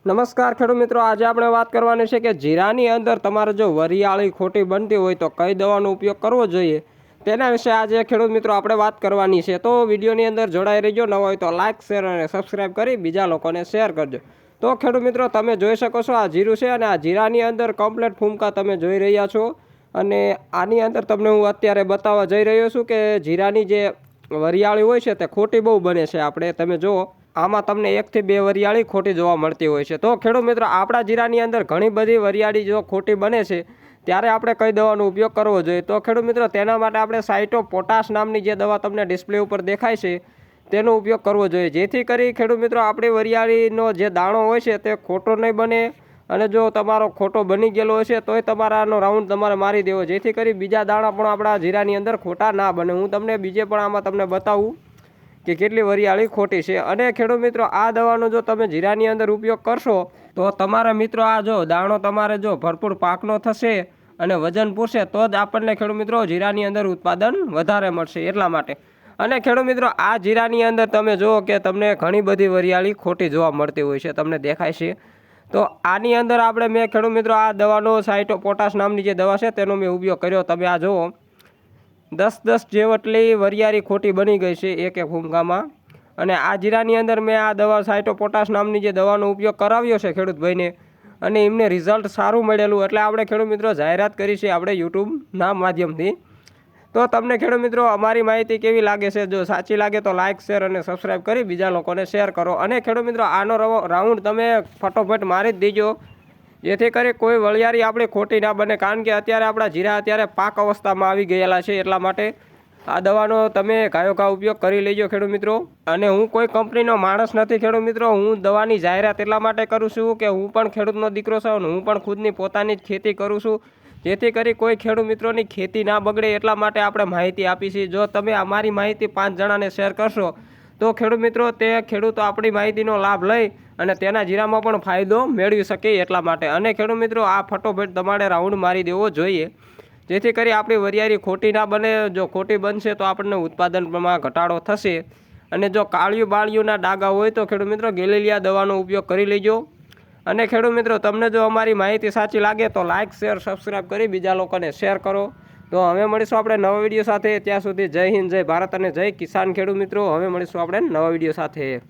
નમસ્કાર ખેડૂત મિત્રો, આજે આપણે વાત કરવાની છે કે જીરાની અંદર તમારે જો વરિયાળી ખોટી બનતી હોય તો કઈ દવાનો ઉપયોગ કરવો જોઈએ તેના વિશે આજે ખેડૂત મિત્રો આપણે વાત કરવાની છે। તો વિડીયોની અંદર જોડાઈ રહેજો, ન હોય તો લાઇક શેર અને સબસ્ક્રાઈબ કરી બીજા લોકોને શેર કરજો। તો ખેડૂત મિત્રો, તમે જોઈ શકો છો આ જીરું છે અને આ જીરાની અંદર કમ્પ્લીટ ફૂમકા તમે જોઈ રહ્યા છો અને આની અંદર તમને હું અત્યારે બતાવવા જઈ રહ્યો છું કે જીરાની જે વરિયાળી હોય છે તે ખોટી બહુ બને છે। આપણે તમે જુઓ, આમાં તમને 1 થી 2 વરિયાળી ખોટી જોવા મળતી હોય છે। તો ખેડૂત મિત્રો, આપણા જીરાની અંદર ઘણી બધી વરિયાળી જો ખોટી બને છે ત્યારે આપણે કઈ દવાનો ઉપયોગ કરવો જોઈએ? તો ખેડૂત મિત્રો, તેના માટે આપણે સાઇટો પોટાશ નામની જે દવા તમને ડિસ્પ્લે ઉપર દેખાય છે તેનો ઉપયોગ કરવો જોઈએ, જેથી કરી ખેડૂત મિત્રો આપણી વરિયાળીનો જે દાણો હોય છે તે ખોટો નહીં બને। અને જો તમારો ખોટો બની ગયેલો હશે તોય તમારાનો રાઉન્ડ તમારે મારી દેવો, જેથી કરી બીજા દાણા પણ આપણા જીરાની અંદર ખોટા ના બને। હું તમને બીજે પણ આમાં તમને બતાવું કે કેટલી વરિયાળી ખોટી છે। અને ખેડૂત મિત્રો, આ દવાનો જો તમે જીરાની અંદર ઉપયોગ કરશો તો તમારા મિત્રો આ જો દાણો તમારે જો ભરપૂર પાકનો થશે અને વજન પૂરશે તો જ આપણને ખેડૂત મિત્રો જીરાની અંદર ઉત્પાદન વધારે મળશે એટલા માટે। અને ખેડૂત મિત્રો, આ જીરાની અંદર તમે જુઓ કે તમને ઘણી બધી વરિયાળી ખોટી જોવા મળતી હોય છે, તમને દેખાય છે। તો આની અંદર મેં ખેડૂત મિત્રો આ દવાનો સાઇટો પોટાશ નામની જે દવા છે તેનો મેં ઉપયોગ કર્યો। તમે આ જુઓ 10 જેટલી વરિયાળી ખોટી બની ગઈ છે એક ફૂમકામાં। અને આ જીરાની અંદર મેં આ દવા સાઇટો પોટાશ નામની જે દવાનો ઉપયોગ કરાવ્યો છે ખેડૂતભાઈને, અને એમને રિઝલ્ટ સારું મળેલું એટલે આપણે ખેડૂત મિત્રો જાહેરાત કરી છે આપણે યુટ્યુબના માધ્યમથી। તો તમને ખેડૂત મિત્રો અમારી માહિતી કેવી લાગે છે? જો સાચી લાગે તો લાઇક શેર અને સબસ્ક્રાઈબ કરી બીજા લોકોને શેર કરો। અને ખેડૂત મિત્રો, આનો રાઉન્ડ તમે ફટોફટ મારી જ દેજો, જેથી કરી કોઈ વરિયાળી આપણી ખોટી ના બને, કારણ કે અત્યારે આપણા જીરા અત્યારે પાક અવસ્થામાં આવી ગયેલા છે એટલા માટે આ દવાનો તમે ઘાયો ઉપયોગ કરી લેજો ખેડૂત મિત્રો। અને હું કોઈ કંપનીનો માણસ નથી ખેડૂત મિત્રો, હું દવાની જાહેરાત એટલા માટે કરું છું કે હું પણ ખેડૂતનો દીકરો છું અને હું પણ ખુદની પોતાની જ ખેતી કરું છું, જેથી કરી કોઈ ખેડૂત મિત્રોની ખેતી ના બગડે એટલા માટે આપણે માહિતી આપી છે। જો તમે અમારી માહિતી 5 જણાને શેર કરશો તો ખેડૂત મિત્રો તે ખેડૂતો આપણી માહિતીનો લાભ લઈ અને તેના જીરામાં પણ ફાયદો મેળવી શકે એટલા માટે। અને ખેડૂત મિત્રો, આ ફટોફટ તમારે રાઉન્ડ મારી દેવો જોઈએ, જેથી કરી આપણી વરિયાળી ખોટી ના બને। જો ખોટી બનશે તો આપણને ઉત્પાદનમાં ઘટાડો થશે। અને જો કાળિયું બાળિયુંના ડાઘા હોય તો ખેડૂત મિત્રો ગેલેલિયા દવાનો ઉપયોગ કરી લેજો। અને ખેડૂત મિત્રો, તમને જો અમારી માહિતી સાચી લાગે તો લાઇક શેર સબસ્ક્રાઈબ કરી બીજા લોકોને શેર કરો। તો હવે મળીશું આપણે નવા વિડીયો સાથે, ત્યાં સુધી જય હિન્દ, જય ભારત અને જય કિસાન ખેડૂત મિત્રો। હવે મળીશું આપણે નવા વિડીયો સાથે।